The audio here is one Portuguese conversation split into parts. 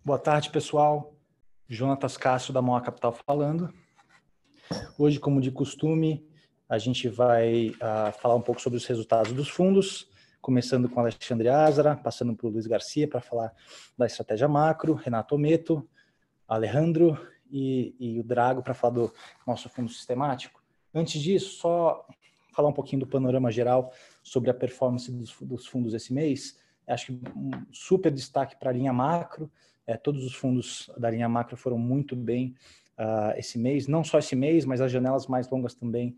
Boa tarde, pessoal. Jonatas Castro, da Moa Capital falando. Hoje, como de costume, a gente vai falar um pouco sobre os resultados dos fundos, começando com Alexandre Azara, passando por Luiz Garcia para falar da estratégia macro, Renato Ometo, Alejandro e o Drago para falar do nosso fundo sistemático. Antes disso, só falar um pouquinho do panorama geral sobre a performance dos fundos esse mês. Acho que um super destaque para a linha macro. Todos os fundos da linha macro foram muito bem esse mês, não só esse mês, mas as janelas mais longas também,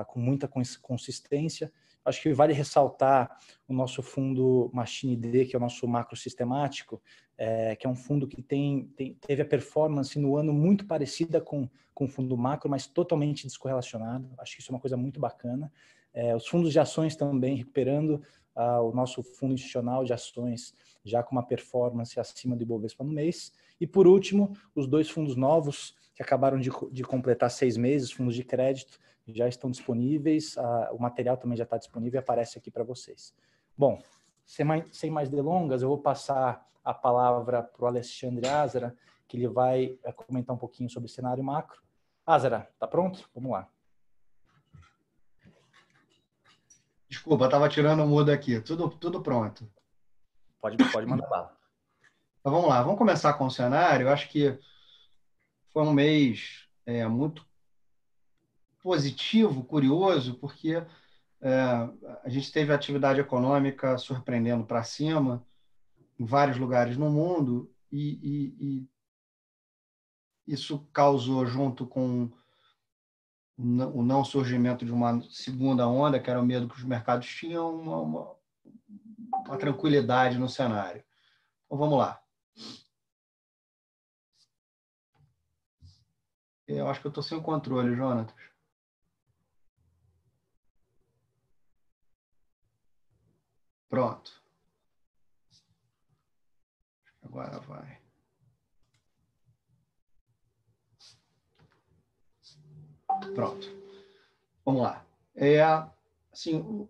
com muita consistência. Acho que vale ressaltar o nosso fundo Machine D, que é o nosso macro sistemático, que é um fundo que teve a performance no ano muito parecida com o fundo macro, mas totalmente descorrelacionado. Acho que isso é uma coisa muito bacana. Os fundos de ações também recuperando, o nosso fundo institucional de ações já com uma performance acima do Ibovespa no mês. E, por último, os dois fundos novos que acabaram de completar 6 meses, fundos de crédito, já estão disponíveis, o material também já está disponível e aparece aqui para vocês. Bom, sem mais delongas, eu vou passar a palavra para o Alexandre Azara, que ele vai comentar um pouquinho sobre o cenário macro. Azara, está pronto? Vamos lá. Desculpa, estava tirando o mudo aqui. Tudo pronto. Pode mandar bala. Então, vamos lá, vamos começar com o cenário. Eu acho que foi um mês muito positivo, curioso, porque a gente teve atividade econômica surpreendendo para cima em vários lugares no mundo e isso causou, junto com o não surgimento de uma segunda onda, que era o medo que os mercados tinham, uma tranquilidade no cenário. Então, vamos lá. Eu acho que eu estou sem o controle, Jonatas. Pronto. Agora vai. Pronto. Vamos lá. Assim,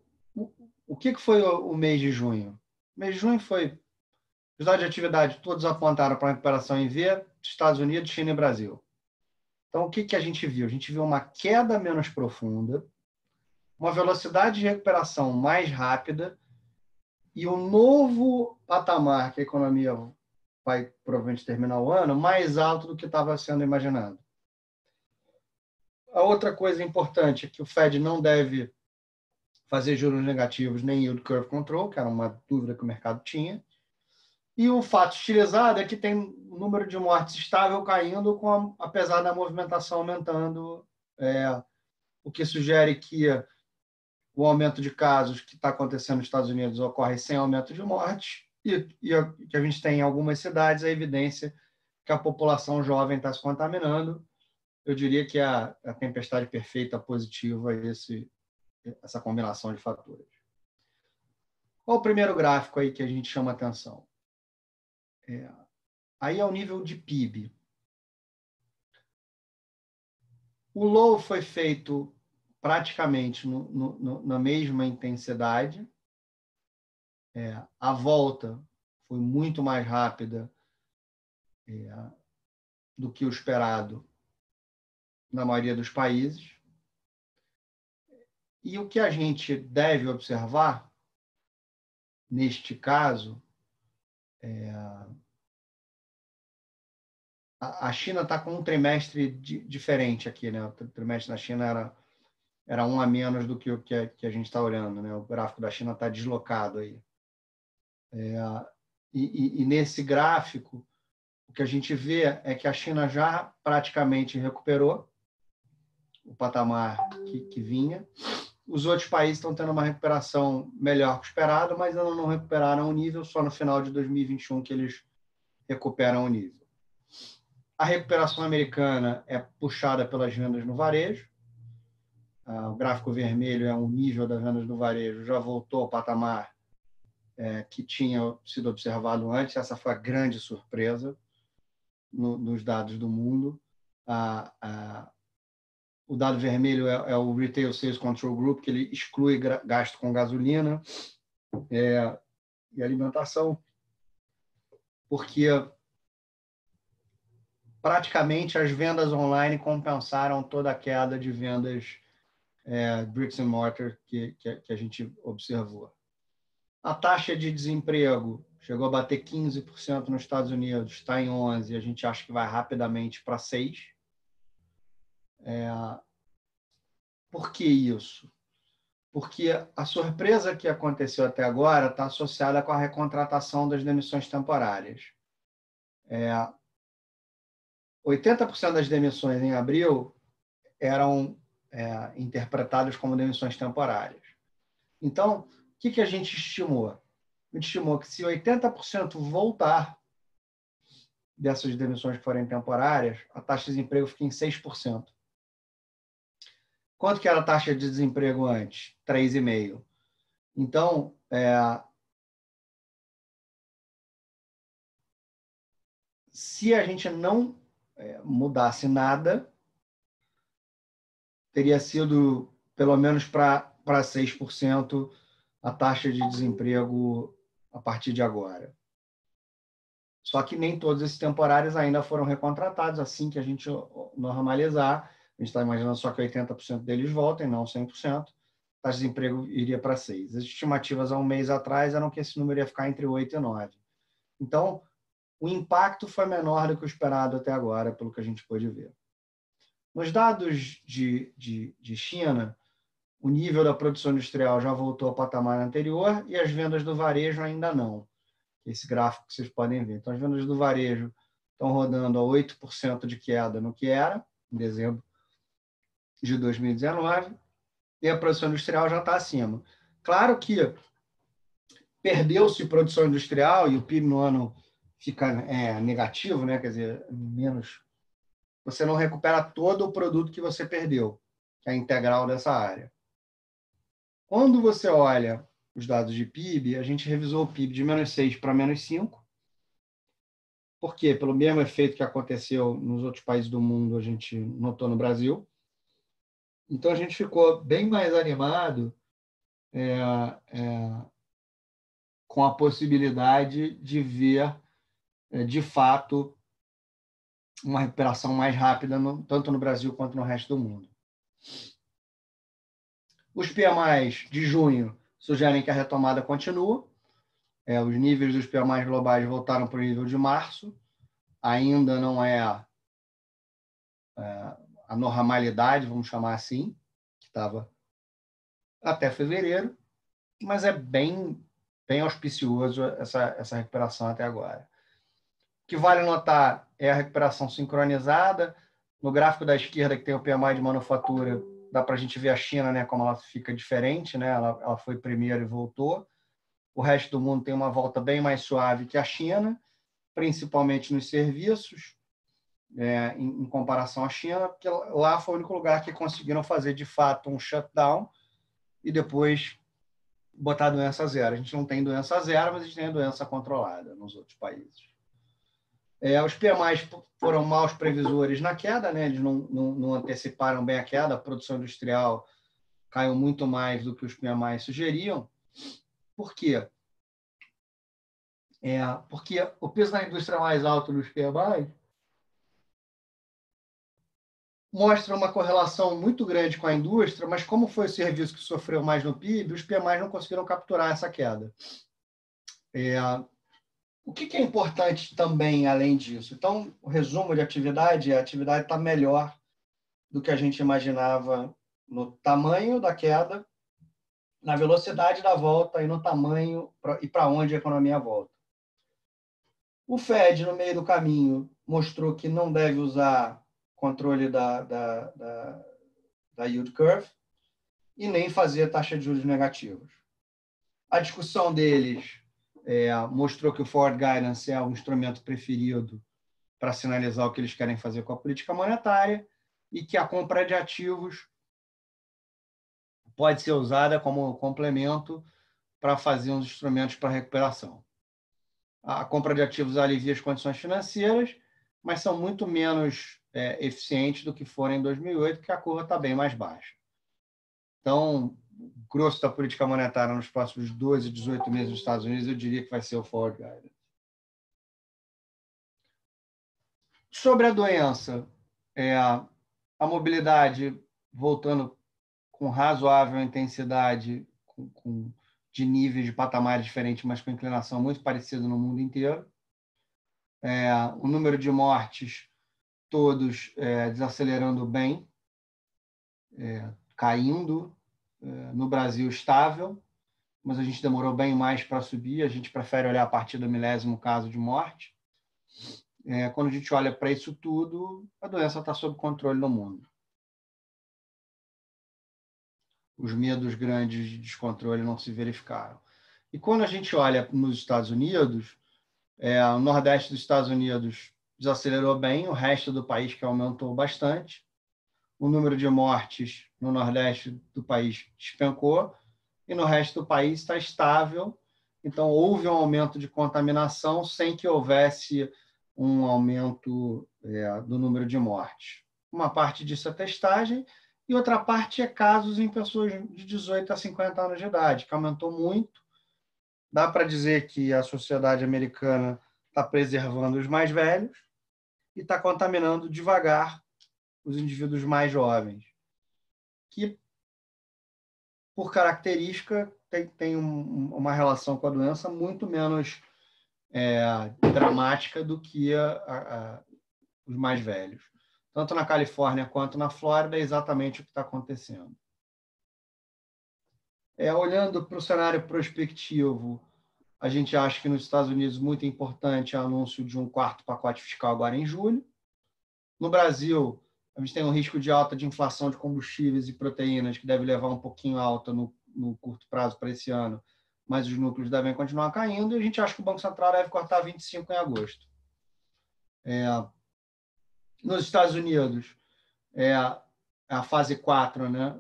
o que foi o mês de junho? O mês de junho foi os dados de atividade, todos apontaram para a recuperação em V, Estados Unidos, China e Brasil. Então, o que a gente viu? A gente viu uma queda menos profunda, uma velocidade de recuperação mais rápida e um novo patamar que a economia vai provavelmente terminar o ano mais alto do que estava sendo imaginado. A outra coisa importante é que o Fed não deve fazer juros negativos nem yield curve control, que era uma dúvida que o mercado tinha. E o fato estilizado é que tem o número de mortes estável caindo, apesar da movimentação aumentando, o que sugere que o aumento de casos que está acontecendo nos Estados Unidos ocorre sem aumento de mortes e que a gente tem em algumas cidades a evidência que a população jovem está se contaminando. Eu diria que a tempestade perfeita positiva é essa combinação de fatores. Qual o primeiro gráfico aí que a gente chama atenção? Aí é o nível de PIB. O low foi feito praticamente na mesma intensidade. A volta foi muito mais rápida do que o esperado na maioria dos países. E o que a gente deve observar, neste caso, a China está com um trimestre diferente aqui, né? O trimestre na China era um a menos do que o que a gente está olhando, né? O gráfico da China está deslocado aí. E nesse gráfico, o que a gente vê é que a China já praticamente recuperou o patamar que vinha. Os outros países estão tendo uma recuperação melhor que o esperado, mas ainda não recuperaram o nível, só no final de 2021 que eles recuperam o nível. A recuperação americana é puxada pelas vendas no varejo. O gráfico vermelho é o nível das vendas no varejo, já voltou ao patamar que tinha sido observado antes. Essa foi a grande surpresa nos dados do mundo. O dado vermelho é o Retail Sales Control Group, que ele exclui gasto com gasolina e alimentação, porque praticamente as vendas online compensaram toda a queda de vendas bricks and mortar que a gente observou. A taxa de desemprego chegou a bater 15% nos Estados Unidos, está em 11%, e a gente acha que vai rapidamente para 6%. Por que isso? Porque a surpresa que aconteceu até agora está associada com a recontratação das demissões temporárias. 80% das demissões em abril eram interpretadas como demissões temporárias. Então, o que a gente estimou? A gente estimou que se 80% voltar dessas demissões que forem temporárias, a taxa de desemprego fica em 6%. Quanto que era a taxa de desemprego antes? 3,5%. Então, se a gente não mudasse nada, teria sido, pelo menos para 6%, a taxa de desemprego a partir de agora. Só que nem todos esses temporários ainda foram recontratados. Assim que a gente normalizar, a gente está imaginando só que 80% deles voltem, não 100%, a taxa de desemprego iria para 6%. As estimativas há um mês atrás eram que esse número ia ficar entre 8% e 9%. Então, o impacto foi menor do que o esperado até agora, pelo que a gente pôde ver. Nos dados de China, o nível da produção industrial já voltou ao patamar anterior e as vendas do varejo ainda não. Esse gráfico que vocês podem ver. Então, as vendas do varejo estão rodando a 8% de queda no que era, em dezembro de 2019, e a produção industrial já está acima. Claro que perdeu-se produção industrial e o PIB no ano fica negativo, né? Quer dizer, menos. Você não recupera todo o produto que você perdeu, que é a integral dessa área. Quando você olha os dados de PIB, a gente revisou o PIB de -6 para -5. Por quê? Pelo mesmo efeito que aconteceu nos outros países do mundo, a gente notou no Brasil. Então, a gente ficou bem mais animado com a possibilidade de ver, de fato, uma recuperação mais rápida, tanto no Brasil quanto no resto do mundo. Os PMIs de junho sugerem que a retomada continua. Os níveis dos PMIs globais voltaram para o nível de março. Ainda não é a normalidade, vamos chamar assim, que estava até fevereiro, mas é bem auspicioso essa recuperação até agora. O que vale notar é a recuperação sincronizada. No gráfico da esquerda, que tem o PMI de manufatura, dá para a gente ver a China, né, como ela fica diferente, né? Ela foi primeiro e voltou. O resto do mundo tem uma volta bem mais suave que a China, principalmente nos serviços, em comparação à China, porque lá foi o único lugar que conseguiram fazer, de fato, um shutdown e depois botar a doença zero. A gente não tem doença zero, mas a gente tem a doença controlada nos outros países. Os PMIs foram maus previsores na queda, né? Eles não anteciparam bem a queda, a produção industrial caiu muito mais do que os PMIs sugeriam. Por quê? Porque o peso da indústria mais alto nos PMIs mostra uma correlação muito grande com a indústria, mas como foi o serviço que sofreu mais no PIB, os PMIs não conseguiram capturar essa queda. O que é importante também, além disso? Então, o resumo de atividade, a atividade está melhor do que a gente imaginava no tamanho da queda, na velocidade da volta e no tamanho e para onde a economia volta. O Fed, no meio do caminho, mostrou que não deve usar controle da yield curve e nem fazer taxa de juros negativos. A discussão deles mostrou que o forward guidance é o instrumento preferido para sinalizar o que eles querem fazer com a política monetária e que a compra de ativos pode ser usada como complemento para fazer uns instrumentos para recuperação. A compra de ativos alivia as condições financeiras, mas são muito menos eficientes do que foram em 2008, que a curva está bem mais baixa. Então, o grosso da política monetária nos próximos 12 a 18 meses nos Estados Unidos, eu diria que vai ser o forward guidance. Sobre a doença, a mobilidade voltando com razoável intensidade, de níveis de patamares diferentes, mas com inclinação muito parecida no mundo inteiro. O número de mortes, todos desacelerando bem, caindo, no Brasil estável, mas a gente demorou bem mais para subir, a gente prefere olhar a partir do milésimo caso de morte. Quando a gente olha para isso tudo, a doença está sob controle no mundo. Os medos grandes de descontrole não se verificaram. E quando a gente olha nos Estados Unidos, o Nordeste dos Estados Unidos desacelerou bem, o resto do país que aumentou bastante. O número de mortes no Nordeste do país despencou e no resto do país está estável. Então, houve um aumento de contaminação sem que houvesse um aumento do número de mortes. Uma parte disso é testagem e outra parte é casos em pessoas de 18 a 50 anos de idade, que aumentou muito. Dá para dizer que a sociedade americana está preservando os mais velhos e está contaminando devagar os indivíduos mais jovens, que, por característica, tem uma relação com a doença muito menos dramática do que os mais velhos. Tanto na Califórnia quanto na Flórida, é exatamente o que está acontecendo. Olhando para o cenário prospectivo, a gente acha que nos Estados Unidos muito importante o anúncio de um quarto pacote fiscal agora em julho. No Brasil, a gente tem um risco de alta de inflação de combustíveis e proteínas, que deve levar um pouquinho alta no curto prazo para esse ano, mas os núcleos devem continuar caindo, e a gente acha que o Banco Central deve cortar 25 em agosto. Nos Estados Unidos, a fase 4, né,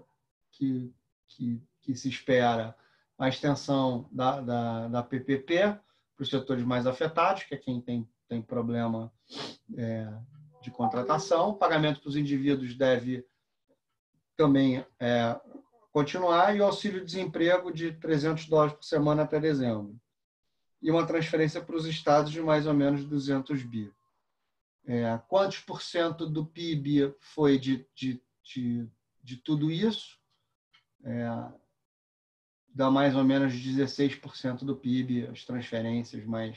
que se espera a extensão da PPP para os setores mais afetados, que é quem tem problema de contratação. O pagamento para os indivíduos deve também continuar, e o auxílio-desemprego de $300 por semana até dezembro. E uma transferência para os estados de mais ou menos 200 bi. Quantos por cento do PIB foi de tudo isso? Dá mais ou menos 16% do PIB, as transferências, mais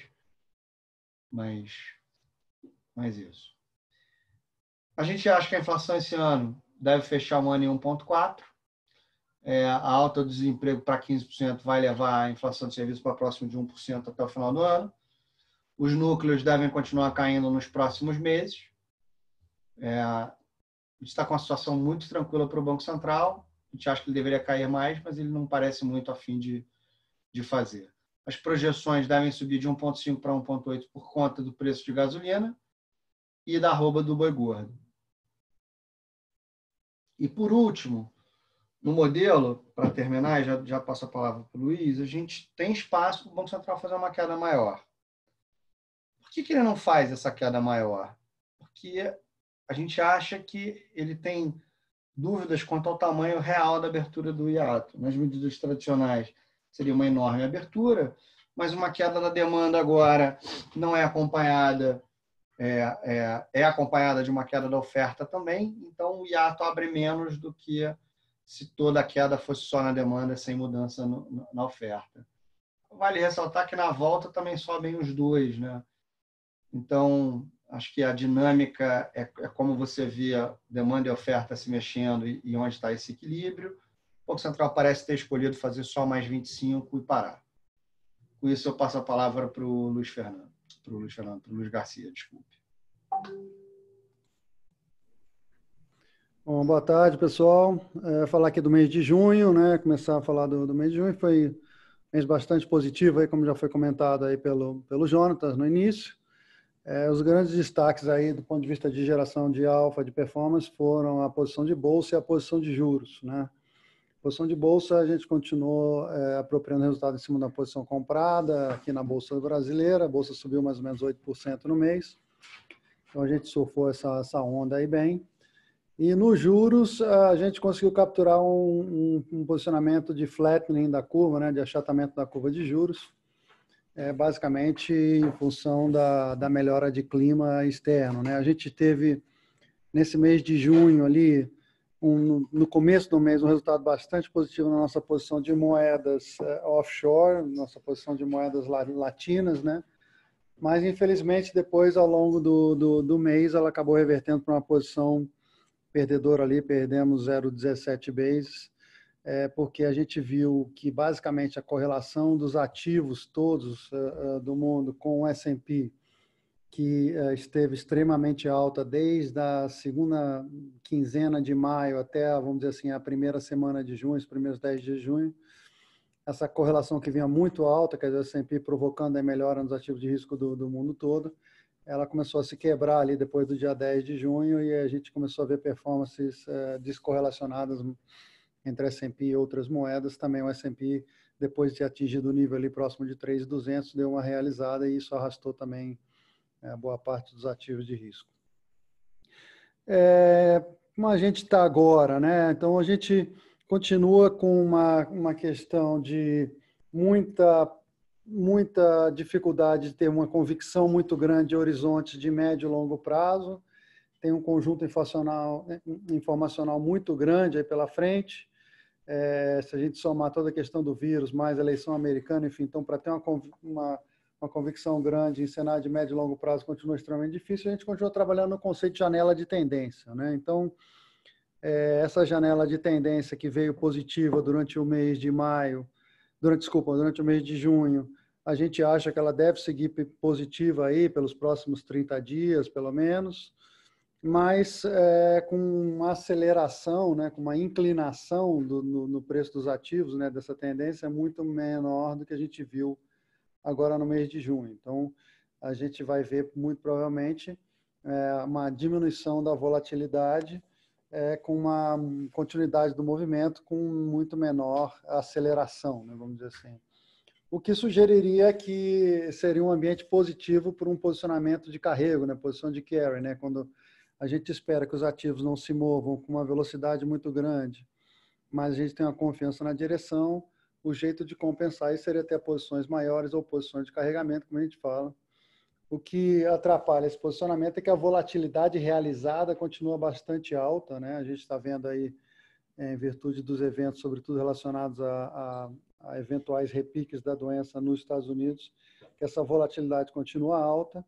isso. A gente acha que a inflação esse ano deve fechar o ano em 1,4%. A alta do desemprego para 15% vai levar a inflação de serviços para próximo de 1% até o final do ano. Os núcleos devem continuar caindo nos próximos meses. A gente está com uma situação muito tranquila para o Banco Central. A gente acha que ele deveria cair mais, mas ele não parece muito a fim de fazer. As projeções devem subir de 1,5 para 1,8 por conta do preço de gasolina e da arroba do boi gordo. E, por último, no modelo, para terminar, já passo a palavra para o Luiz, a gente tem espaço para o Banco Central fazer uma queda maior. Por que ele não faz essa queda maior? Porque a gente acha que ele tem dúvidas quanto ao tamanho real da abertura do hiato. Nas medidas tradicionais, seria uma enorme abertura, mas uma queda da demanda agora não é acompanhada, é acompanhada de uma queda da oferta também, então o hiato abre menos do que se toda a queda fosse só na demanda, sem mudança na oferta. Vale ressaltar que na volta também sobem os dois, né? Então, acho que a dinâmica é como você via demanda e oferta se mexendo e onde está esse equilíbrio. O Banco Central parece ter escolhido fazer só mais 25 e parar. Com isso, eu passo a palavra para o Luiz Garcia, desculpe. Bom, boa tarde, pessoal. Falar aqui do mês de junho, né? Começar a falar do mês de junho. Foi um mês bastante positivo, aí, como já foi comentado aí pelo Jonatas no início. Os grandes destaques aí do ponto de vista de geração de alfa, de performance, foram a posição de bolsa e a posição de juros, né? A posição de bolsa, a gente continuou apropriando resultado em cima da posição comprada aqui na Bolsa Brasileira. A bolsa subiu mais ou menos 8% no mês. Então, a gente surfou essa onda aí bem. E nos juros, a gente conseguiu capturar um posicionamento de flattening da curva, né, de achatamento da curva de juros. basicamente em função da melhora de clima externo, né? A gente teve, nesse mês de junho ali, no começo do mês, um resultado bastante positivo na nossa posição de moedas offshore, nossa posição de moedas latinas, né? Mas, infelizmente, depois, ao longo do mês, ela acabou revertendo para uma posição perdedora ali, perdemos 0,17 bases, porque a gente viu que, basicamente, a correlação dos ativos todos do mundo com o S&P, que esteve extremamente alta desde a segunda quinzena de maio até, vamos dizer assim, a primeira semana de junho, os primeiros 10 dias de junho, essa correlação que vinha muito alta, quer dizer, o S&P provocando a melhora nos ativos de risco do mundo todo, ela começou a se quebrar ali depois do dia 10 de junho e a gente começou a ver performances descorrelacionadas entre S&P e outras moedas. Também o S&P, depois de ter atingido o nível ali próximo de 3.200, deu uma realizada e isso arrastou também boa parte dos ativos de risco. Como a gente está agora, né? Então, a gente continua com uma questão de muita dificuldade de ter uma convicção muito grande de horizontes de médio e longo prazo. Tem um conjunto informacional muito grande aí pela frente. Se a gente somar toda a questão do vírus, mais a eleição americana, enfim, então, para ter uma convicção grande em cenário de médio e longo prazo continua extremamente difícil, a gente continua trabalhando no conceito de janela de tendência, né? Então, essa janela de tendência que veio positiva durante o mês de maio, durante o mês de junho, a gente acha que ela deve seguir positiva aí pelos próximos 30 dias, pelo menos, mas com uma aceleração, né, com uma inclinação no preço dos ativos, né, dessa tendência muito menor do que a gente viu agora no mês de junho. Então, a gente vai ver, muito provavelmente, uma diminuição da volatilidade com uma continuidade do movimento com muito menor aceleração, né, vamos dizer assim. O que sugeriria que seria um ambiente positivo para um posicionamento de carrego, né, posição de carry, né, quando a gente espera que os ativos não se movam com uma velocidade muito grande, mas a gente tem uma confiança na direção. O jeito de compensar isso seria ter posições maiores ou posições de carregamento, como a gente fala. O que atrapalha esse posicionamento é que a volatilidade realizada continua bastante alta, né? A gente está vendo aí, em virtude dos eventos, sobretudo relacionados a eventuais repiques da doença nos Estados Unidos, que essa volatilidade continua alta.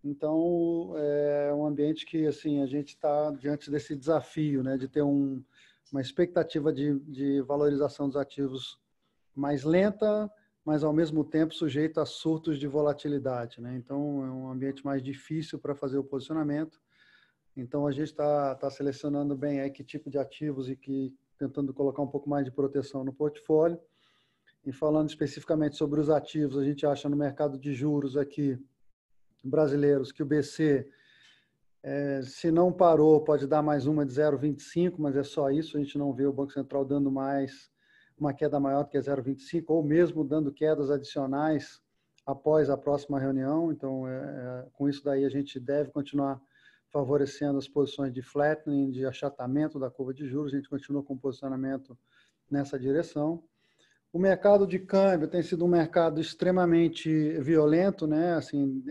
Então, é um ambiente que, assim, a gente está diante desse desafio, né, de ter uma expectativa de valorização dos ativos mais lenta, mas ao mesmo tempo sujeito a surtos de volatilidade, né? Então, é um ambiente mais difícil para fazer o posicionamento. Então, a gente está selecionando bem aí que tipo de ativos e tentando colocar um pouco mais de proteção no portfólio. E falando especificamente sobre os ativos, a gente acha no mercado de juros aqui, brasileiros, que o BC, se não parou, pode dar mais uma de 0,25, mas é só isso, a gente não vê o Banco Central dando uma queda maior do que 0,25, ou mesmo dando quedas adicionais após a próxima reunião. Então, com isso daí, a gente deve continuar favorecendo as posições de flattening, de achatamento da curva de juros, a gente continua com posicionamento nessa direção. O mercado de câmbio tem sido um mercado extremamente violento, né? Assim,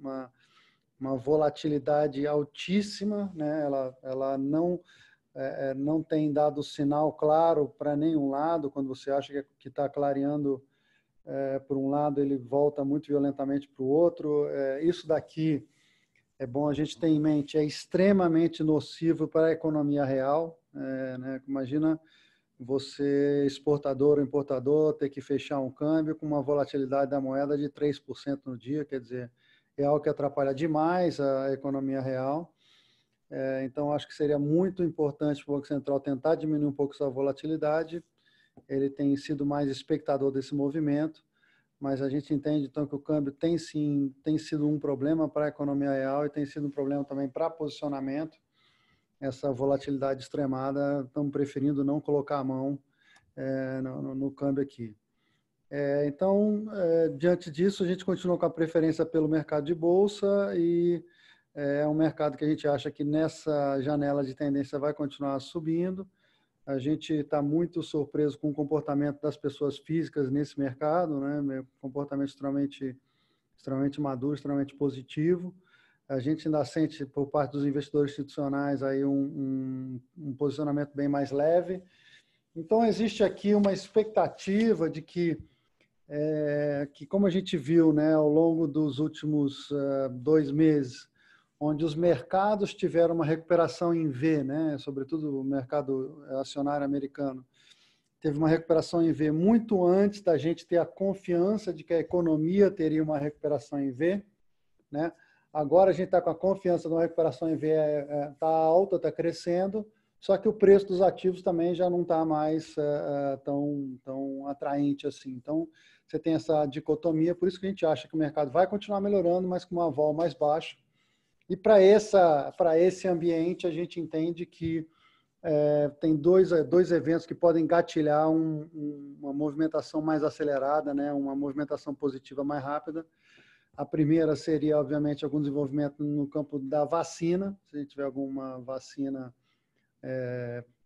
uma volatilidade altíssima, né? Ela não tem dado sinal claro para nenhum lado. Quando você acha que está clareando por um lado, ele volta muito violentamente para o outro. Isso daqui, é bom a gente ter em mente, é extremamente nocivo para a economia real, né? Imagina você, exportador ou importador, ter que fechar um câmbio com uma volatilidade da moeda de 3% no dia, quer dizer, é algo que atrapalha demais a economia real. Então, acho que seria muito importante para o Banco Central tentar diminuir um pouco essa volatilidade. Ele tem sido mais espectador desse movimento, mas a gente entende, então, que o câmbio tem sido um problema para a economia real e tem sido um problema também para posicionamento. Essa volatilidade extremada, estamos preferindo não colocar a mão no câmbio aqui. Então, diante disso, a gente continua com a preferência pelo mercado de bolsa e é um mercado que a gente acha que nessa janela de tendência vai continuar subindo. A gente está muito surpreso com o comportamento das pessoas físicas nesse mercado, né? Comportamento extremamente maduro, extremamente positivo. A gente ainda sente, por parte dos investidores institucionais, aí um posicionamento bem mais leve. Então, existe aqui uma expectativa de que como a gente viu, né, ao longo dos últimos 2 meses, onde os mercados tiveram uma recuperação em V, né, sobretudo o mercado acionário americano, teve uma recuperação em V muito antes da gente ter a confiança de que a economia teria uma recuperação em V, né? Agora a gente está com a confiança de uma recuperação em V, está alta, está crescendo, só que o preço dos ativos também já não está mais tão atraente assim. Então, você tem essa dicotomia, por isso que a gente acha que o mercado vai continuar melhorando, mas com uma vol mais baixa. E para esse ambiente, a gente entende que tem dois eventos que podem gatilhar uma movimentação mais acelerada, né? Uma movimentação positiva mais rápida. A primeira seria, obviamente, algum desenvolvimento no campo da vacina, se a gente tiver alguma vacina,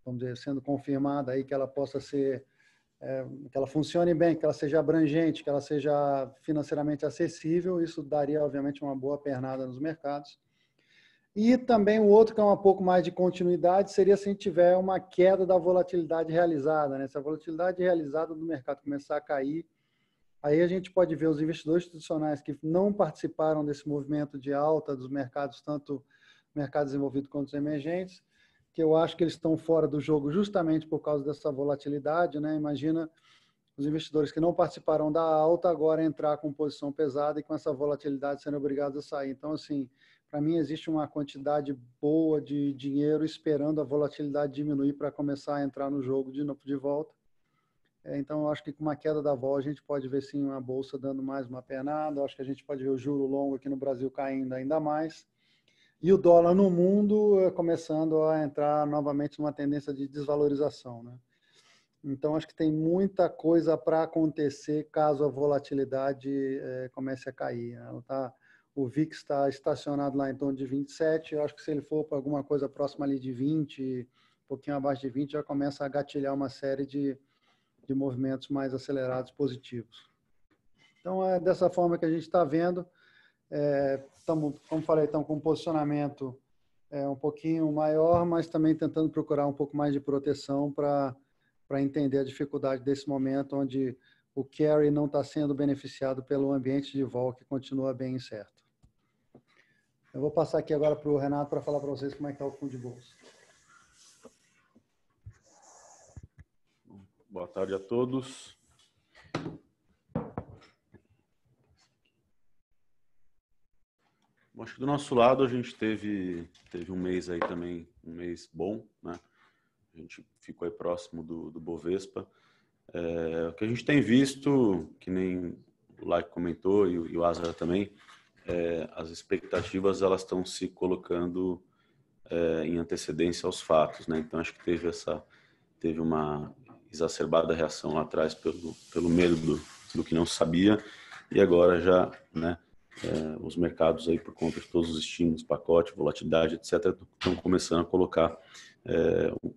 vamos dizer, sendo confirmada aí, que ela possa ser, que ela funcione bem, que ela seja abrangente, que ela seja financeiramente acessível, isso daria, obviamente, uma boa pernada nos mercados. E também o outro, que é um pouco mais de continuidade, seria se a gente tiver uma queda da volatilidade realizada, né? Se a volatilidade realizada do mercado começar a cair, aí a gente pode ver os investidores institucionais que não participaram desse movimento de alta dos mercados, tanto mercado desenvolvido quanto os emergentes, que eu acho que eles estão fora do jogo justamente por causa dessa volatilidade, né? Imagina os investidores que não participaram da alta agora entrar com posição pesada e com essa volatilidade sendo obrigados a sair. Então, assim, para mim existe uma quantidade boa de dinheiro esperando a volatilidade diminuir para começar a entrar no jogo de volta. Então, eu acho que com uma queda da vol, a gente pode ver sim uma bolsa dando mais uma pernada, eu acho que a gente pode ver o juro longo aqui no Brasil caindo ainda mais, e o dólar no mundo começando a entrar novamente numa tendência de desvalorização, né? Então, acho que tem muita coisa para acontecer caso a volatilidade comece a cair. O VIX está estacionado lá em torno de 27, eu acho que se ele for para alguma coisa próxima ali de 20, um pouquinho abaixo de 20, já começa a gatilhar uma série de movimentos mais acelerados positivos. Então, é dessa forma que a gente está vendo. Como falei, estamos com um posicionamento um pouquinho maior, mas também tentando procurar um pouco mais de proteção para entender a dificuldade desse momento, onde o carry não está sendo beneficiado pelo ambiente de vol, que continua bem incerto. Eu vou passar aqui agora para o Renato para falar para vocês como é que está o fundo de bolsa. Boa tarde a todos. Bom, acho que do nosso lado a gente teve um mês aí também, um mês bom, né? A gente ficou aí próximo do Bovespa. O que a gente tem visto, que nem o Like comentou e o Azar também, as expectativas elas estão se colocando em antecedência aos fatos, né? Então acho que teve uma exacerbada reação lá atrás pelo medo do que não se sabia, e agora já, né, os mercados aí, por conta de todos os estímulos, pacote, volatilidade, etc., estão começando a colocar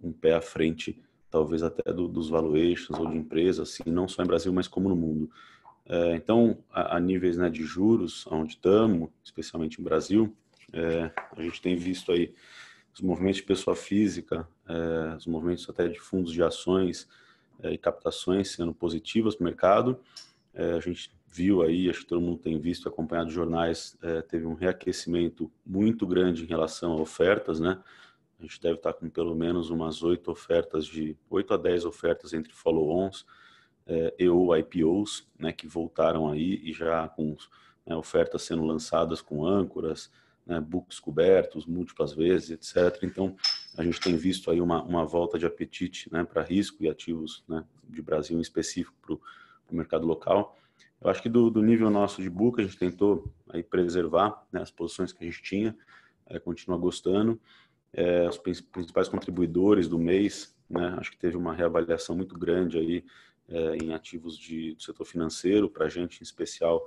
um pé à frente, talvez até dos valuations ou de empresas, assim, não só em Brasil, mas como no mundo. Então, a níveis, né, de juros, onde estamos, especialmente em Brasil, a gente tem visto aí os movimentos de pessoa física, os movimentos até de fundos de ações e captações sendo positivas para o mercado. A gente viu aí, acho que todo mundo tem visto, acompanhado os jornais, teve um reaquecimento muito grande em relação a ofertas, né? A gente deve estar com pelo menos umas 8 a 10 ofertas entre follow-ons ou IPOs, né, que voltaram aí e já com ofertas sendo lançadas com âncoras, né, books cobertos múltiplas vezes, etc. Então, a gente tem visto aí uma volta de apetite, né, para risco e ativos, né, de Brasil em específico para o mercado local. Eu acho que do nível nosso de book, a gente tentou aí preservar, né, as posições que a gente tinha, continua gostando. Os principais contribuidores do mês, né, acho que teve uma reavaliação muito grande aí em ativos do setor financeiro. Para a gente, em especial,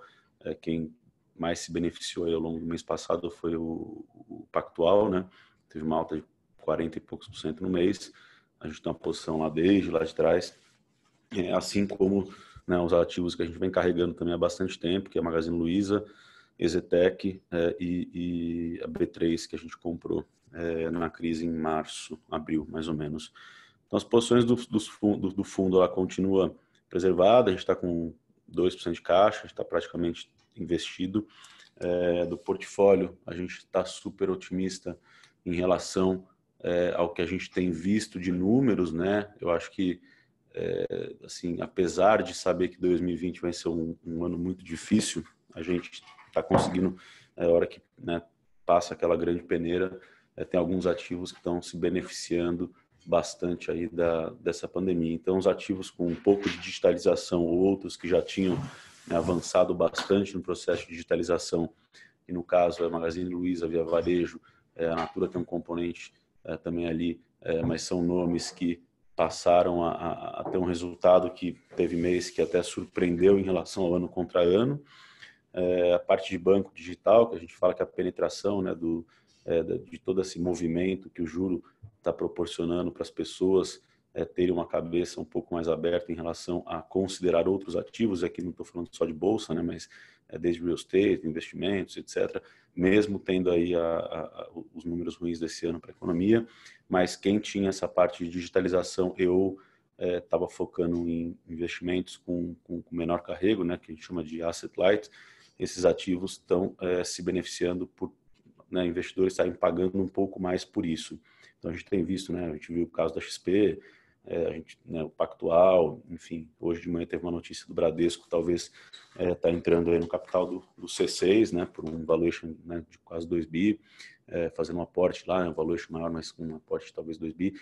quem mais se beneficiou aí ao longo do mês passado foi o Pactual, né? Teve uma alta de 40 e poucos % no mês. a gente tem uma posição lá desde lá de trás, assim como, né, os ativos que a gente vem carregando também há bastante tempo, que é a Magazine Luiza, Ezetec e a B3 que a gente comprou na crise em março, abril, mais ou menos. Então, as posições do fundo ela continua preservada, a gente está com 2% de caixa, a gente está praticamente investido. Do portfólio, a gente está super otimista em relação ao que a gente tem visto de números, né? Eu acho que, assim, apesar de saber que 2020 vai ser um ano muito difícil, a gente está conseguindo, a hora que, né, passa aquela grande peneira, tem alguns ativos que estão se beneficiando bastante aí dessa pandemia. Então, os ativos com um pouco de digitalização, outros que já tinham, né, avançado bastante no processo de digitalização, e no caso a Magazine Luiza, Via Varejo, a Natura tem um componente também ali, mas são nomes que passaram a ter um resultado que teve mês que até surpreendeu em relação ao ano contra ano. A parte de banco digital, que a gente fala que a penetração, né, de todo esse movimento que o juro está proporcionando para as pessoas terem uma cabeça um pouco mais aberta em relação a considerar outros ativos. Aqui não estou falando só de bolsa, né, mas desde real estate, investimentos, etc., mesmo tendo aí os números ruins desse ano para a economia, mas quem tinha essa parte de digitalização estava focando em investimentos com menor carrego, né, que a gente chama de asset light, esses ativos estão se beneficiando por, né, investidores estarem pagando um pouco mais por isso. Então a gente tem visto, né, a gente viu o caso da XP, a gente, né, o Pactual, enfim, hoje de manhã teve uma notícia do Bradesco, talvez está entrando aí no capital do C6, né, por um valuation, né, de quase 2 bi, fazendo um aporte lá, um valuation maior, mas com um aporte de talvez 2 bi.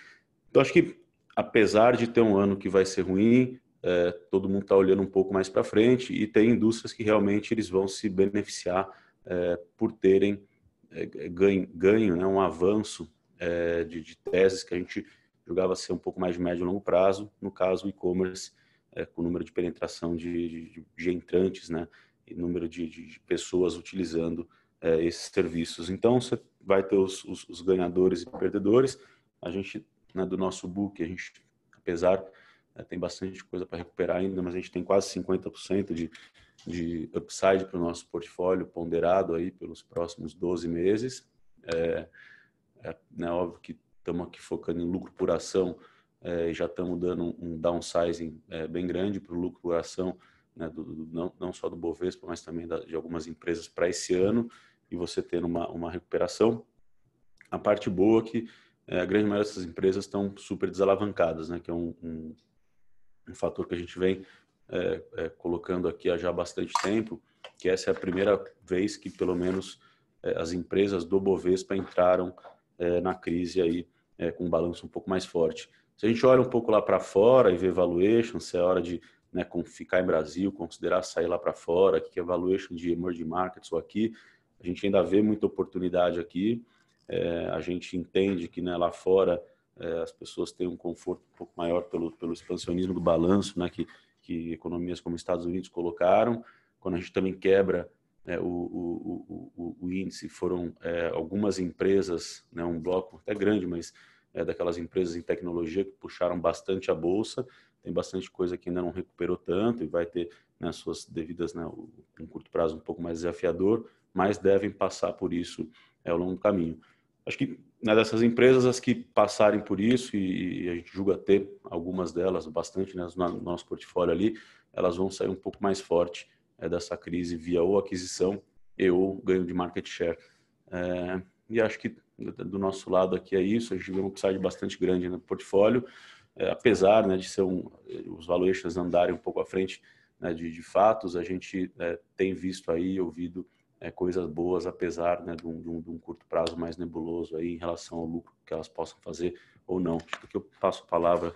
Então acho que, apesar de ter um ano que vai ser ruim, todo mundo está olhando um pouco mais para frente, e tem indústrias que realmente eles vão se beneficiar por terem ganho, né, um avanço de teses que a gente julgava ser um pouco mais de médio e longo prazo, no caso o e-commerce, com o número de penetração de entrantes, né, e número de pessoas utilizando esses serviços. Então você vai ter os ganhadores e perdedores. A gente, né, do nosso book, a gente, apesar, tem bastante coisa para recuperar ainda, mas a gente tem quase 50% de upside para o nosso portfólio ponderado aí pelos próximos 12 meses. Né, óbvio que estamos aqui focando em lucro por ação, e já estamos dando um downsizing bem grande para o lucro por ação, né, não só do Bovespa, mas também de algumas empresas para esse ano, e você tendo uma recuperação. A parte boa é que a grande maioria dessas empresas estão super desalavancadas, né, que é um fator que a gente vem colocando aqui há já bastante tempo, que essa é a primeira vez que pelo menos as empresas do Bovespa entraram na crise aí com um balanço um pouco mais forte. Se a gente olha um pouco lá para fora e vê valuation, se é hora de, né, ficar em Brasil, considerar sair lá para fora, que é valuation de emerging markets ou aqui, a gente ainda vê muita oportunidade aqui. A gente entende que, né, lá fora as pessoas têm um conforto um pouco maior pelo expansionismo do balanço, né, que economias como Estados Unidos colocaram. Quando a gente também quebra o índice, foram algumas empresas, né, um bloco até grande, mas daquelas empresas em tecnologia que puxaram bastante a bolsa. Tem bastante coisa que ainda não recuperou tanto e vai ter, né, suas devidas, né, um curto prazo um pouco mais desafiador, mas devem passar por isso ao longo do caminho. Acho que, né, dessas empresas, as que passarem por isso, e a gente julga ter algumas delas, bastante, né, no nosso portfólio ali, elas vão sair um pouco mais forte dessa crise via ou aquisição ou ganho de market share. E acho que do nosso lado aqui é isso, a gente vê um upside bastante grande no portfólio, apesar, né, de ser os valuations andarem um pouco à frente, né, de fatos, a gente tem visto aí, ouvido coisas boas, apesar, né, de um curto prazo mais nebuloso aí em relação ao lucro que elas possam fazer ou não. Acho que eu passo a palavra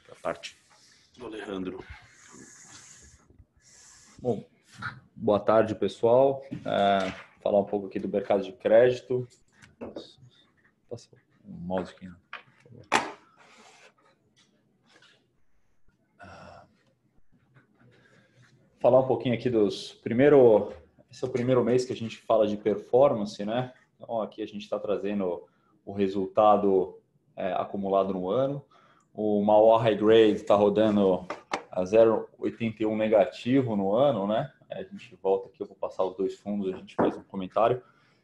para a parte do Alejandro. Bom, boa tarde, pessoal. Falar um pouco aqui do mercado de crédito. Passa um mouse aqui, né? Falar um pouquinho aqui esse é o primeiro mês que a gente fala de performance, né? Então, aqui a gente está trazendo o resultado acumulado no ano. O Mauá High Grade está rodando a 0,81 negativo no ano, né? A gente volta aqui, eu vou passar os dois fundos, a gente faz um comentário.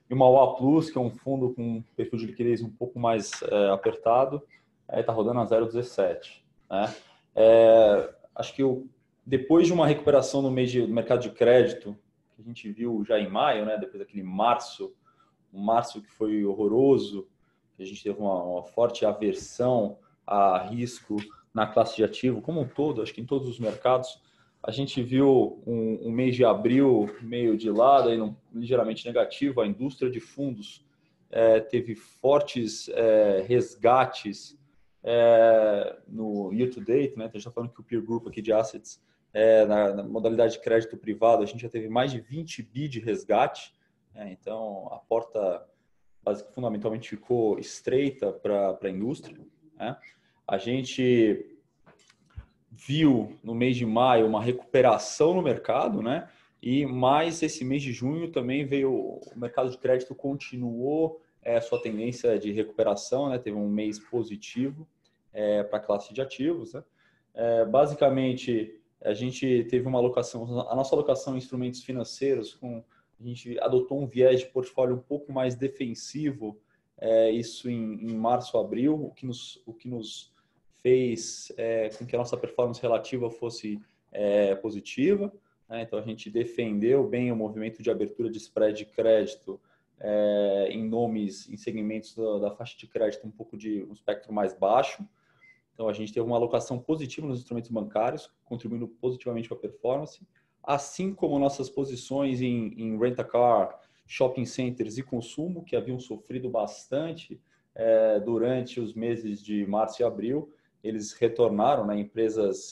E o Mauá Plus, que é um fundo com um perfil de liquidez um pouco mais apertado, está rodando a 0,17. Né? Acho que depois de uma recuperação no mercado de crédito, que a gente viu já em maio, né? Depois daquele março que foi horroroso, que a gente teve uma forte aversão a risco na classe de ativo, como um todo, acho que em todos os mercados, a gente viu um mês de abril meio de lado, aí ligeiramente negativo. A indústria de fundos teve fortes resgates no year to date, né? A gente está falando que o peer group aqui de assets, na modalidade de crédito privado, a gente já teve mais de 20 bi de resgate, então a porta fundamentalmente ficou estreita para a indústria. Né? A gente viu no mês de maio uma recuperação no mercado, né? E mais esse mês de junho também veio, o mercado de crédito continuou sua tendência de recuperação, né? Teve um mês positivo para a classe de ativos, né? Basicamente, a gente teve uma alocação, a nossa alocação em instrumentos financeiros, a gente adotou um viés de portfólio um pouco mais defensivo, isso em março, abril, o que nos fez com que a nossa performance relativa fosse positiva. Né? Então, a gente defendeu bem o movimento de abertura de spread de crédito em segmentos da faixa de crédito um pouco de um espectro mais baixo. Então, a gente teve uma alocação positiva nos instrumentos bancários, contribuindo positivamente para a performance, assim como nossas posições em rent-a-car, shopping centers e consumo, que haviam sofrido bastante durante os meses de março e abril. Eles retornaram, né, empresas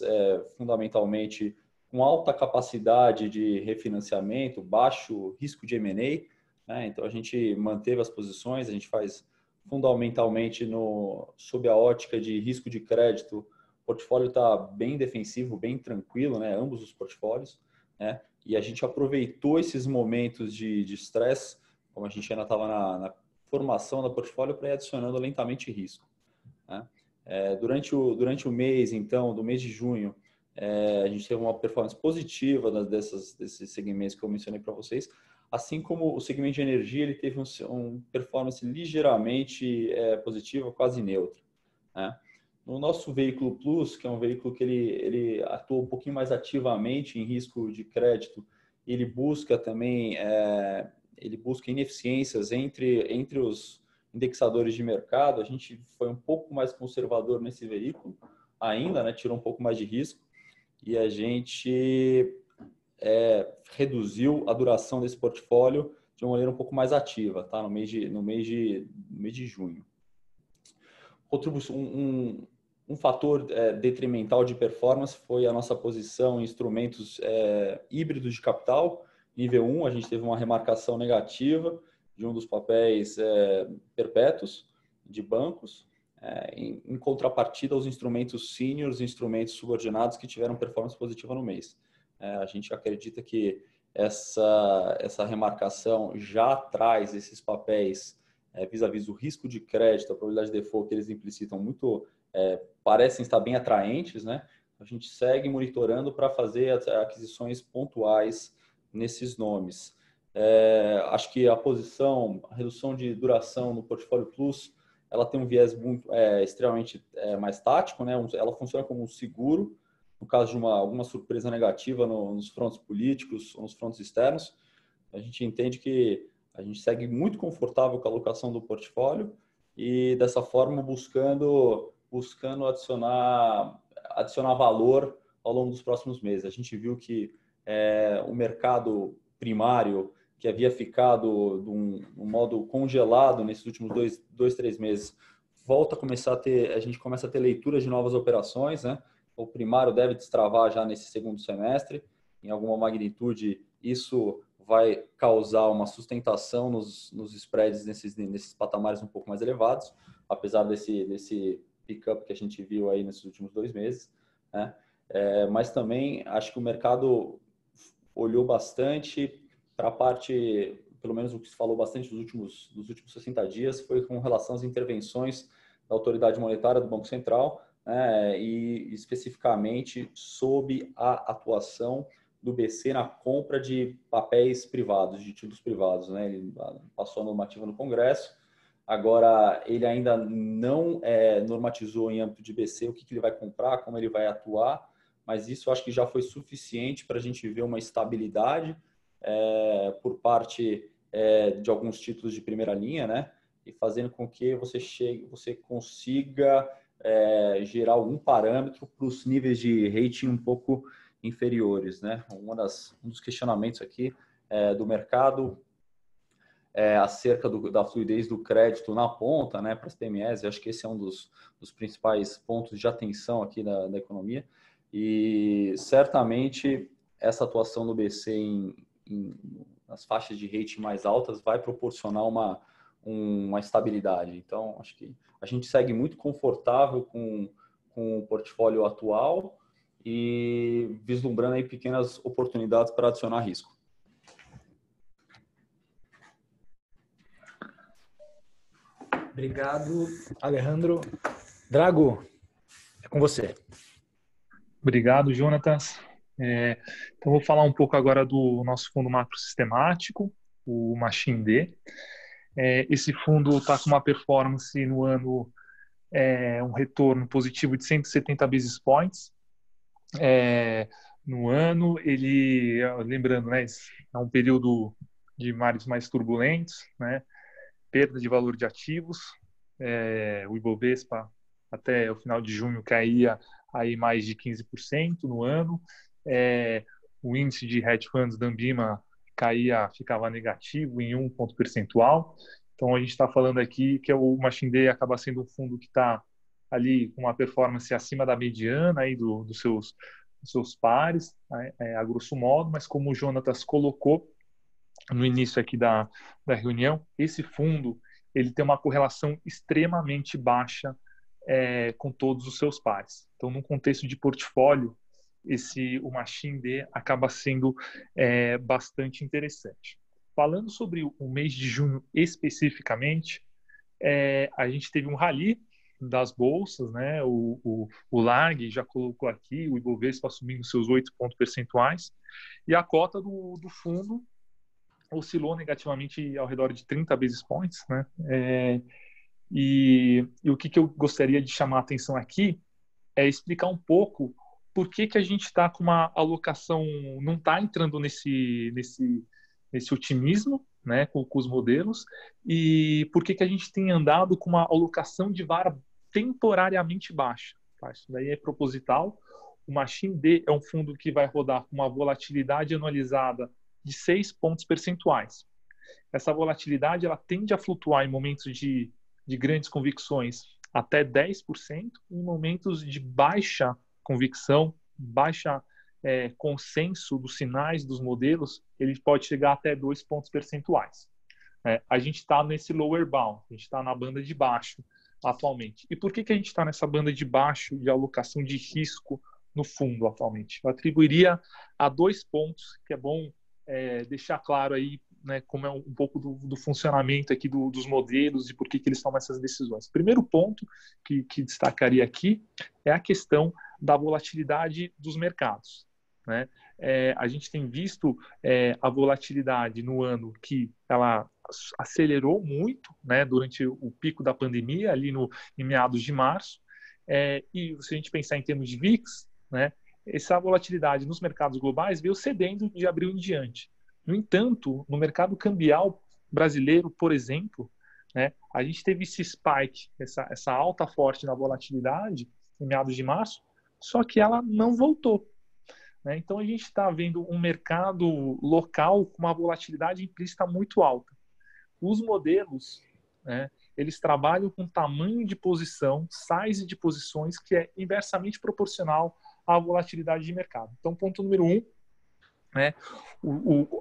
fundamentalmente com alta capacidade de refinanciamento, baixo risco de M&A. Né? Então, a gente manteve as posições, a gente faz fundamentalmente sob a ótica de risco de crédito. O portfólio está bem defensivo, bem tranquilo, né? Ambos os portfólios. Né? E a gente aproveitou esses momentos de estresse, como a gente ainda estava na formação do portfólio, para ir adicionando lentamente risco. Né? Durante o mês, então, do mês de junho, a gente teve uma performance positiva desses segmentos que eu mencionei para vocês, assim como o segmento de energia, ele teve uma performance ligeiramente positiva, quase neutra. Né? No nosso veículo Plus, que é um veículo que ele atua um pouquinho mais ativamente em risco de crédito, ele busca também ineficiências entre os indexadores de mercado. A gente foi um pouco mais conservador nesse veículo ainda, né? Tirou um pouco mais de risco e a gente reduziu a duração desse portfólio de uma maneira um pouco mais ativa, tá? No mês de junho. Um fator detrimental de performance foi a nossa posição em instrumentos híbridos de capital. Nível 1, a gente teve uma remarcação negativa de um dos papéis perpétuos de bancos, em contrapartida aos instrumentos seniors e instrumentos subordinados que tiveram performance positiva no mês. A gente acredita que essa remarcação já traz esses papéis vis-à-vis o risco de crédito, a probabilidade de default que eles implicitam muito, parecem estar bem atraentes, né? A gente segue monitorando para fazer aquisições pontuais nesses nomes. Acho que a redução de duração no portfólio Plus, ela tem um viés extremamente mais tático, né? Ela funciona como um seguro no caso de alguma surpresa negativa nos frontes políticos ou nos frontes externos. A gente entende que a gente segue muito confortável com a alocação do portfólio e, dessa forma, buscando adicionar valor ao longo dos próximos meses. A gente viu que o mercado primário, que havia ficado num modo congelado nesses últimos 2-3 meses, a gente começa a ter leituras de novas operações, né? O primário deve destravar já nesse segundo semestre, em alguma magnitude. Isso vai causar uma sustentação nos spreads nesses patamares um pouco mais elevados, apesar desse pick-up que a gente viu aí nesses últimos 2 meses. Né? Mas também acho que o mercado olhou bastante para a parte, pelo menos o que se falou bastante dos últimos 60 dias, foi com relação às intervenções da autoridade monetária do Banco Central, né, e especificamente sob a atuação do BC na compra de papéis privados, de títulos privados, né? Ele passou a normativa no Congresso, agora ele ainda não normatizou em âmbito de BC o que ele vai comprar, como ele vai atuar, mas isso eu acho que já foi suficiente para a gente ver uma estabilidade por parte de alguns títulos de primeira linha, né? E fazendo com que você consiga gerar algum parâmetro para os níveis de rating um pouco inferiores, né? Um dos questionamentos aqui do mercado acerca da fluidez do crédito na ponta, né, para as PMEs. Eu acho que esse é um dos principais pontos de atenção aqui da economia. E certamente essa atuação do BC nas faixas de rating mais altas vai proporcionar uma estabilidade. Então, acho que a gente segue muito confortável com o portfólio atual e vislumbrando aí pequenas oportunidades para adicionar risco. Obrigado, Alejandro. Drago, é com você. Obrigado, Jonatas. Então, vou falar um pouco agora do nosso fundo macro sistemático, o Machine D. Esse fundo está com uma performance no ano, um retorno positivo de 170 basis points. No ano, lembrando, né, é um período de mares mais turbulentos, né, perda de valor de ativos, o Ibovespa até o final de junho caía aí mais de 15% no ano, o índice de hedge funds da Ambima ficava negativo em 1 ponto percentual. Então a gente está falando aqui que o Machine D acaba sendo um fundo que está ali com uma performance acima da mediana aí dos seus pares, a grosso modo, mas como o Jonatas colocou no início aqui da reunião, esse fundo ele tem uma correlação extremamente baixa com todos os seus pares. Então, num contexto de portfólio, o Machine D acaba sendo bastante interessante. Falando sobre o mês de junho especificamente, a gente teve um rally das bolsas, né? O LAG já colocou aqui, o Ibovespa assumindo seus 8 pontos percentuais, e a cota do fundo oscilou negativamente ao redor de 30 basis points, né? E o que eu gostaria de chamar a atenção aqui é explicar um pouco por que a gente está com uma alocação, não está entrando nesse otimismo, né, com os modelos, e por que a gente tem andado com uma alocação de vara temporariamente baixa. Tá? Isso daí é proposital. O Machine D é um fundo que vai rodar com uma volatilidade anualizada de 6 pontos percentuais. Essa volatilidade ela tende a flutuar em momentos de grandes convicções até 10%, em momentos de baixa convicção, baixa consenso dos sinais dos modelos, ele pode chegar até 2 pontos percentuais. A gente está nesse lower bound, a gente está na banda de baixo atualmente. E por que a gente está nessa banda de baixo de alocação de risco no fundo atualmente? Eu atribuiria a 2 pontos, que é bom deixar claro aí, né, como é um pouco do funcionamento aqui dos modelos e por que eles tomam essas decisões. Primeiro ponto que destacaria aqui é a questão da volatilidade dos mercados. Né? A gente tem visto a volatilidade no ano que ela acelerou muito, né, durante o pico da pandemia, ali em meados de março, e se a gente pensar em termos de VIX, né, essa volatilidade nos mercados globais veio cedendo de abril em diante. No entanto, no mercado cambial brasileiro, por exemplo, né, a gente teve esse spike, essa alta forte na volatilidade em meados de março, só que ela não voltou. Né? Então, a gente está vendo um mercado local com uma volatilidade implícita muito alta. Os modelos, né, eles trabalham com tamanho de posição, size de posições, que é inversamente proporcional à volatilidade de mercado. Então, ponto número 1, né,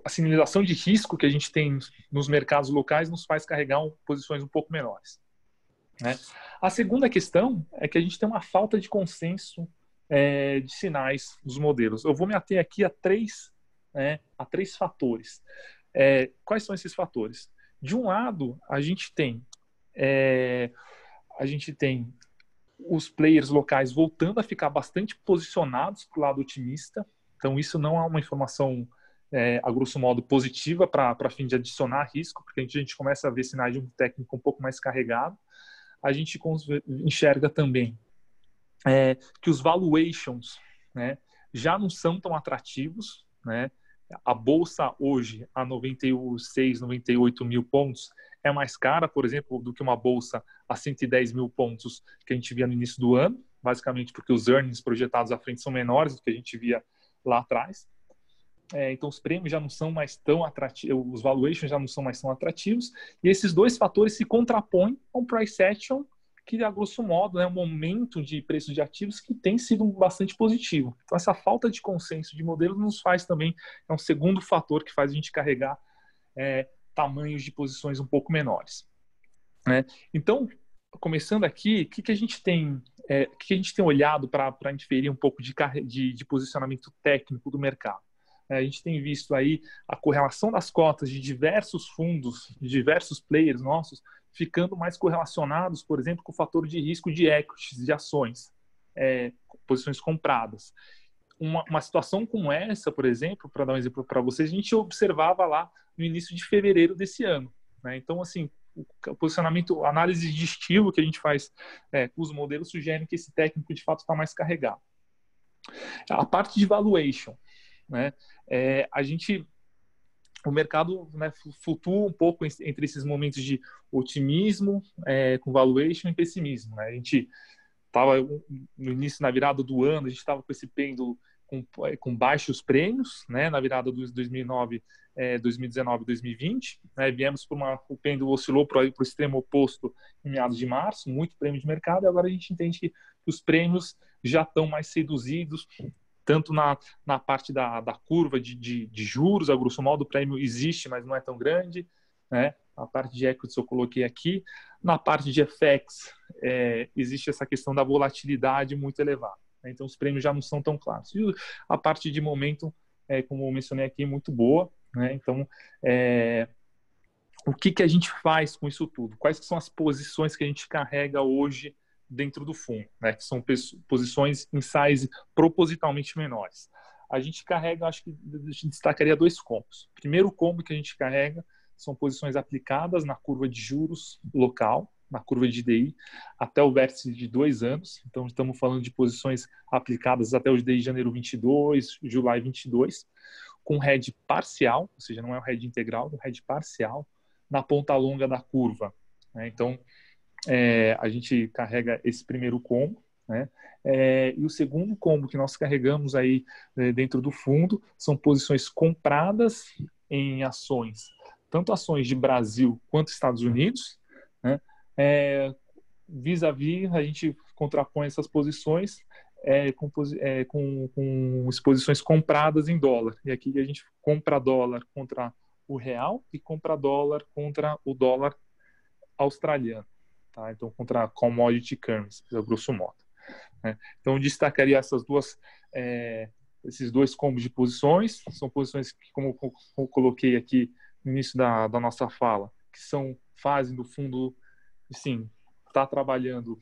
a sinalização de risco que a gente tem nos mercados locais nos faz carregar posições um pouco menores. Né? A segunda questão é que a gente tem uma falta de consenso de sinais dos modelos. Eu vou me ater aqui a três fatores. Quais são esses fatores? De um lado, a gente tem os players locais voltando a ficar bastante posicionados para o lado otimista. Então, isso não é uma informação, a grosso modo, positiva para fim de adicionar risco, porque a gente começa a ver sinais de um técnico um pouco mais carregado. A gente enxerga também que os valuations, né, já não são tão atrativos, né? A bolsa hoje, a 96, 98 mil pontos, é mais cara, por exemplo, do que uma bolsa a 110 mil pontos que a gente via no início do ano, basicamente porque os earnings projetados à frente são menores do que a gente via lá atrás. Então, os prêmios já não são mais tão atrativos, os valuations já não são mais tão atrativos, e esses dois fatores se contrapõem a um price action que, a grosso modo, é um momento de preços de ativos que tem sido bastante positivo. Então, essa falta de consenso de modelo nos faz também, é um segundo fator que faz a gente carregar tamanhos de posições um pouco menores. Né? Então, começando aqui, o que a gente tem olhado para inferir um pouco de posicionamento técnico do mercado? A gente tem visto aí a correlação das cotas de diversos fundos, de diversos players nossos, ficando mais correlacionados, por exemplo, com o fator de risco de equities, de ações, posições compradas. Uma situação como essa, por exemplo, para dar um exemplo para vocês, a gente observava lá no início de fevereiro desse ano. Né? Então, assim, o posicionamento, a análise de estilo que a gente faz com os modelos sugere que esse técnico, de fato, está mais carregado. A parte de valuation, né? O mercado, né, flutua um pouco entre esses momentos de otimismo com valuation e pessimismo. Né? A gente estava no início, na virada do ano, a gente estava com esse pêndulo com baixos prêmios, né, na virada dos 2019, 2020. Né, viemos para o pêndulo oscilou para o extremo oposto em meados de março, muito prêmio de mercado, e agora a gente entende que os prêmios já estão mais reduzidos, tanto na parte da curva de juros, a grosso modo, o prêmio existe, mas não é tão grande. Né? A parte de equities eu coloquei aqui. Na parte de FX, existe essa questão da volatilidade muito elevada. Né? Então, os prêmios já não são tão claros. E a parte de momento, como eu mencionei aqui, muito boa. Né? Então, o que a gente faz com isso tudo? Quais que são as posições que a gente carrega hoje dentro do fundo, né, que são posições em size propositalmente menores. A gente carrega, acho que a gente destacaria dois combos. O primeiro combo que a gente carrega são posições aplicadas na curva de juros local, na curva de DI, até o vértice de 2 anos. Então, estamos falando de posições aplicadas até o DI de janeiro 22, julho 22, com hedge parcial, ou seja, não é o hedge integral, é o hedge parcial, na ponta longa da curva. Né? Então, a gente carrega esse primeiro combo, né? E o segundo combo que nós carregamos aí dentro do fundo são posições compradas em ações, tanto ações de Brasil quanto Estados Unidos, né? Vis-à-vis, a gente contrapõe essas posições com exposições compradas em dólar. E aqui a gente compra dólar contra o real e compra dólar contra o dólar australiano. Tá? Então, contra commodity currency, a grosso modo. Né? Então, eu destacaria esses dois combos de posições. São posições que, como eu coloquei aqui no início da nossa fala, que fazem do fundo, sim, está trabalhando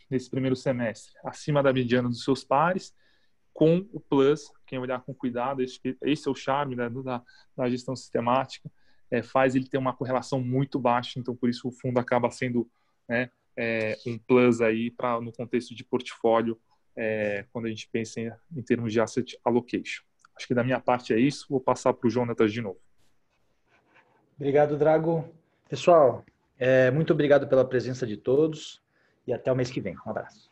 nesse primeiro semestre acima da mediana dos seus pares, com o plus, quem olhar com cuidado, esse é o charme da gestão sistemática, faz ele ter uma correlação muito baixa, então por isso o fundo acaba sendo, né, um plus aí no contexto de portfólio, quando a gente pensa em termos de asset allocation. Acho que da minha parte é isso, vou passar para o Jonatas de novo. Obrigado, Drago. Pessoal, muito obrigado pela presença de todos e até o mês que vem. Um abraço.